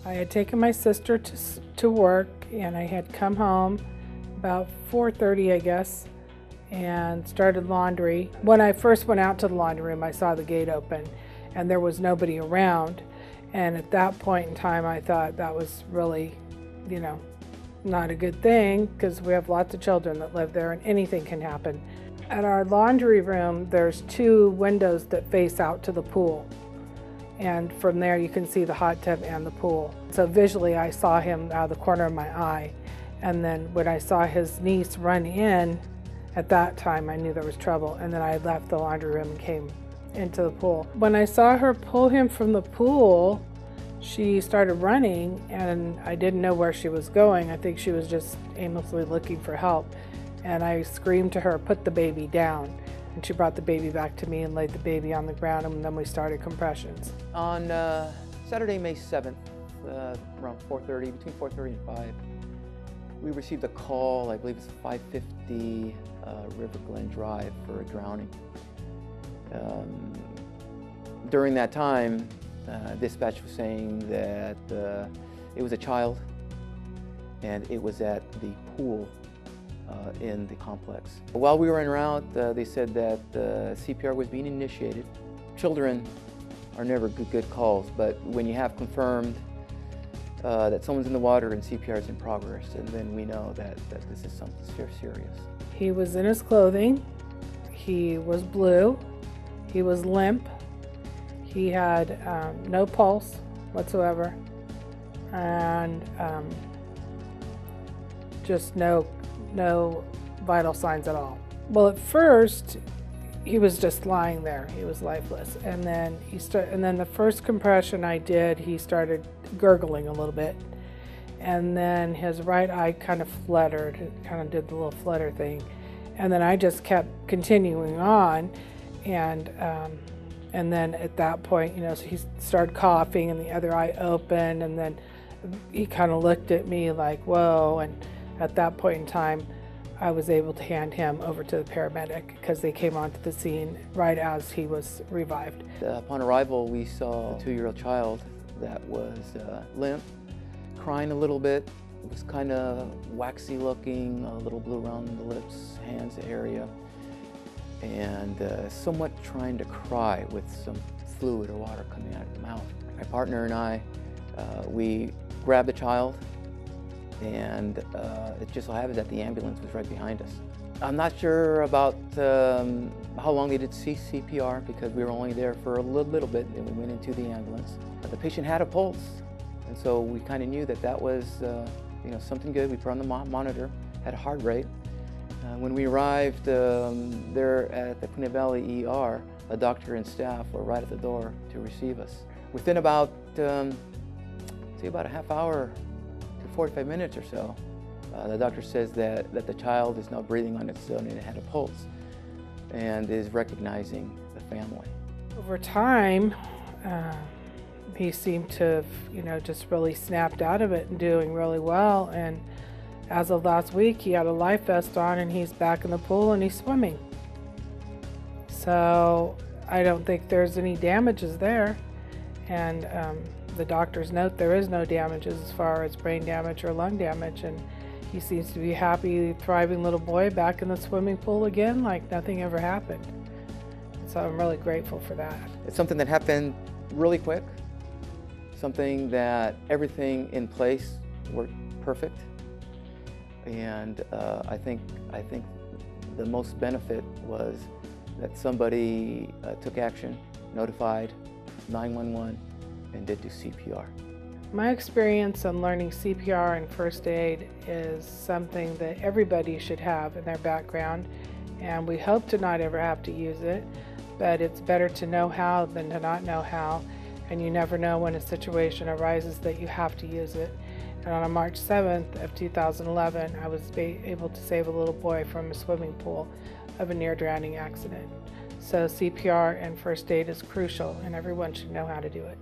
I had taken my sister to work, and I had come home about 4:30, I guess, and started laundry. When I first went out to the laundry room, I saw the gate open and there was nobody around. And at that point in time, I thought that was really, not a good thing, because we have lots of children that live there and anything can happen. At our laundry room, there's 2 windows that face out to the pool. And from there you can see the hot tub and the pool. So visually I saw him out of the corner of my eye. And then when I saw his niece run in, at that time I knew there was trouble. And then I left the laundry room and came into the pool. When I saw her pull him from the pool, she started running, and I didn't know where she was going. I think she was just aimlessly looking for help. And I screamed to her, "Put the baby down." And she brought the baby back to me and laid the baby on the ground, and then we started compressions. On Saturday, May 7th, around 4:30, between 4:30 and 5, we received a call, I believe it's 550 River Glen Drive, for a drowning. During that time, dispatch was saying that it was a child, and it was at the pool in the complex. While we were en route, they said that CPR was being initiated. Children are never good calls, but when you have confirmed that someone's in the water and CPR is in progress, and then we know that this is something serious. He was in his clothing, he was blue, he was limp, he had no pulse whatsoever, and just no vital signs at all. Well, at first he was just lying there, he was lifeless, and then the first compression I did, he started gurgling a little bit, and then his right eye kind of fluttered, it kind of did the little flutter thing, and then I just kept continuing on, and then at that point, so he started coughing and the other eye opened, and then he kind of looked at me like, whoa, and at that point in time, I was able to hand him over to the paramedic, because they came onto the scene right as he was revived. Upon arrival, we saw a 2-year-old child that was limp, crying a little bit. It was kind of waxy looking, a little blue around the lips, hands area, and somewhat trying to cry with some fluid or water coming out of the mouth. My partner and I, we grabbed the child, and it just so happens that the ambulance was right behind us. I'm not sure about how long they did CPR, because we were only there for a little bit, and we went into the ambulance. The patient had a pulse, and so we kind of knew that was something good. We put on the monitor, had a heart rate. When we arrived there at the Pune Valley ER, a doctor and staff were right at the door to receive us. Within about a half hour to 45 minutes or so, the doctor says that the child is now breathing on its own and it had a pulse, and is recognizing the family. Over time, he seemed to have, just really snapped out of it and doing really well. And as of last week, he had a life vest on and he's back in the pool and he's swimming. So I don't think there's any damages there. And the doctors note there is no damages as far as brain damage or lung damage. And he seems to be a happy, thriving little boy back in the swimming pool again, like nothing ever happened. So I'm really grateful for that. It's something that happened really quick. Something that everything in place worked perfect, and I think the most benefit was that somebody took action, notified 911, and did do CPR. My experience on learning CPR and first aid is something that everybody should have in their background, and we hope to not ever have to use it, but it's better to know how than to not know how. And you never know when a situation arises that you have to use it. And on March 7th of 2011, I was able to save a little boy from a swimming pool of a near-drowning accident. So CPR and first aid is crucial, and everyone should know how to do it.